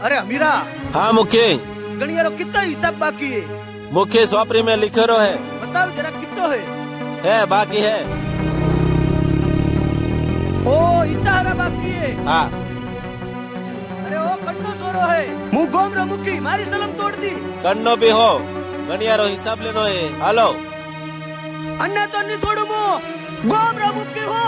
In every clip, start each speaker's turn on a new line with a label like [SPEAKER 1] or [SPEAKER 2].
[SPEAKER 1] अरे अमीरा।
[SPEAKER 2] हाँ मुखी।
[SPEAKER 1] गणियारो कितना हिसाब बाकी है?
[SPEAKER 2] मुखी सौपरी में लिखो रो है।
[SPEAKER 1] बताओ जरा कितना
[SPEAKER 2] है बाकी है।
[SPEAKER 1] ओ इतना बाकी है।
[SPEAKER 2] हाँ।
[SPEAKER 1] अरे ओ कन्नो सोरो है। मुँह गोम रो मुखी मारी सलम तोड़ दी।
[SPEAKER 2] कन्नो भी हो गणियारो हिसाब लेनो है। हालो
[SPEAKER 1] अन्य तो नहीं छोड़ू मु गोम रो मुखी हो।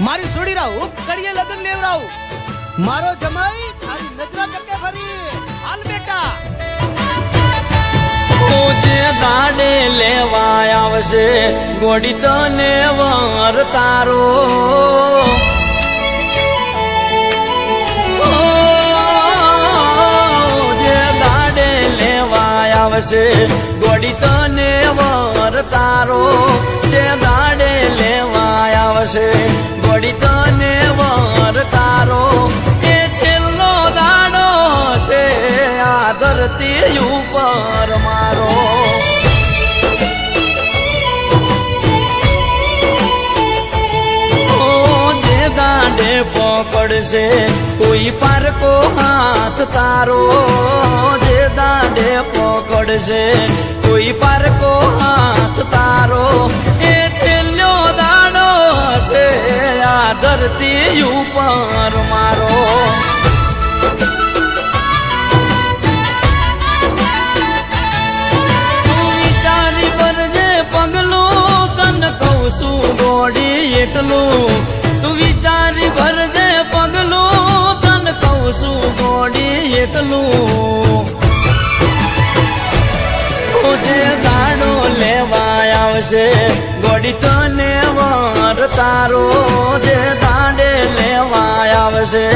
[SPEAKER 1] मारी सोड़ी राहू कड़िए लगन लेव राहू मारो जमाई थारी नजरा टके फरी हाल बेटा
[SPEAKER 3] तुझे दाडे लेवा आवशे गोडी तो नेवर तारो जे दाडे लेवा आवशे गोडी तो नेवर तारो जे दाडे लेवा आवशे गोडी तो नेवर तारो ए छेल्लो दाडो छे आ धरती ऊपर मारो जे दांडे पकड़शे कोई पार को हाथ तारो जे दांडे पकड़शे कोई पार को हाथ तारो ए छेल्लो दाडो छे आ धरती ऊपर मारो विचारी भरजे पगलू तन कहू गोडी एटलू तू विचारी भरजे पगलू तन कहू गोडी एटलू जे दाडो लेवा आवशे गोडी तो नेवर तारो जे दांडे लेवा आवशे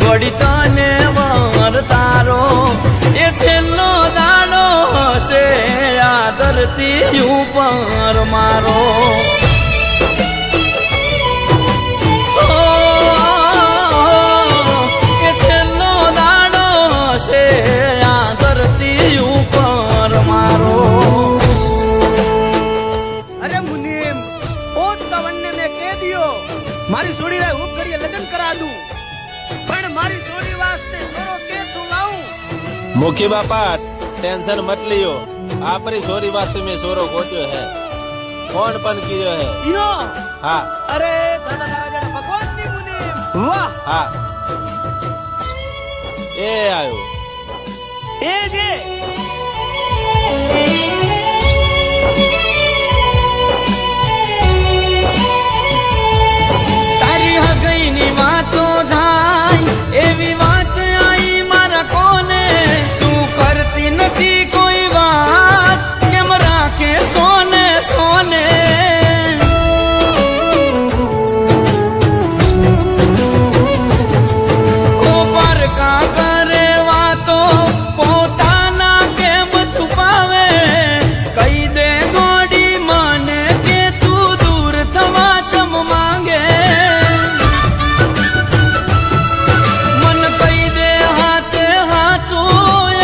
[SPEAKER 3] गोडी तो नेवर तारो ए छेल्लो दाडो हशे आ धरती ऊपर मारो ए छेल्लो दाडो हशे आ धरती ऊपर मारो
[SPEAKER 1] मारी सोड़ी रे खूब कड़िए लगन करा दूं पण मारी सोड़ी वास्ते सोरो के तू लाऊं
[SPEAKER 2] मुखी बापा टेंशन मत लियो आपरी सोरी वास्ते में सोरो गोत्यो है फोन पन कियो है
[SPEAKER 1] इनो
[SPEAKER 2] हाँ
[SPEAKER 1] अरे दादा तारा जड़ा भगवान नी मुनी वाह
[SPEAKER 2] हाँ ए आयो
[SPEAKER 1] ए जे
[SPEAKER 3] वातो धाय एवी बात आई मारा कोने तू करती नथी कोई बात केम राखे सोने सोने ओ पर का करे वातो पोताना केम छुपावे कई दे गोडी माने के तू दूर थवा चम मांगे मन कई दे हाथे हाथू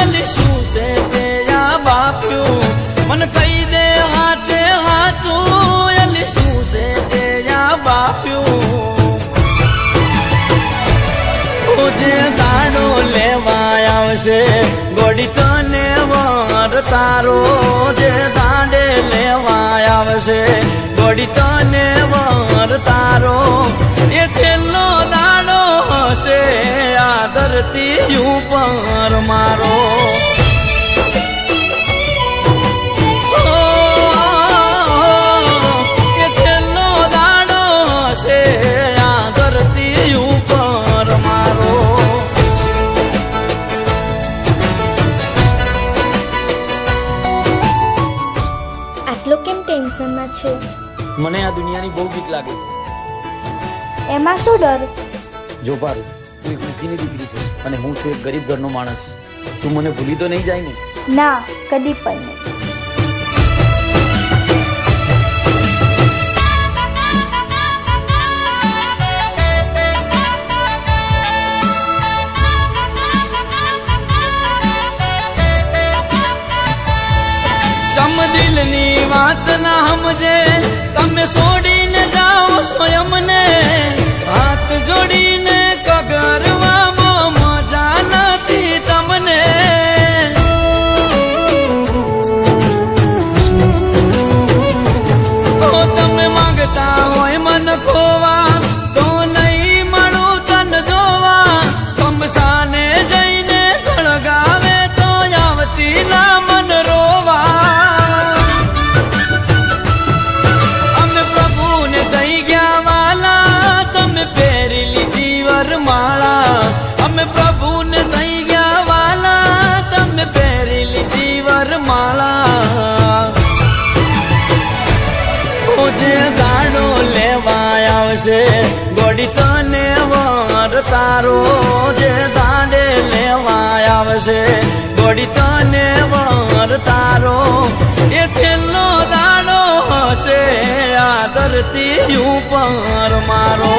[SPEAKER 3] एलिशू से तेरा बाप्यू तुझे दाडो लेवा आवशे गोडी तो नेवर तारो जे दांडे लेवा आवशे गोडी तो नेवर तारो ए छेल्लो दाडो हशे आ धरती ऊपर मारो મને આ દુનિયાની બહુ બીક લાગે છે
[SPEAKER 4] એમાં શું ડર
[SPEAKER 3] જો પારું તું એક મુખીની દીકરી છે અને હું છું એક ગરીબ ઘરનો માણસ તું મને ભૂલી તો નહીં જાય ને
[SPEAKER 4] ના, કદી પણ નહીં.
[SPEAKER 3] દિલની વાત ના સમજે તમે છોડીને જાઓ સ્વયંને હાથ જોડીને કગરવામાં મજા નથી તમને તો તમે માંગતા હોય મન ખોવા તો નહીં મળું તન જોવા શમશાને જઈને સળગાવે તો આવતી ના મન રોવા અમે પ્રભુને થઈ ગયા વાલા તમે પહેરી લીધી વરમાળા જે ગાડો લેવા આવશે ગોડી તને વર તારો જે દાડે લેવા આવશે ગોડી તને વર તારો એ છેલ્લો દાડો હશે આ ધરતી ઉપર મારો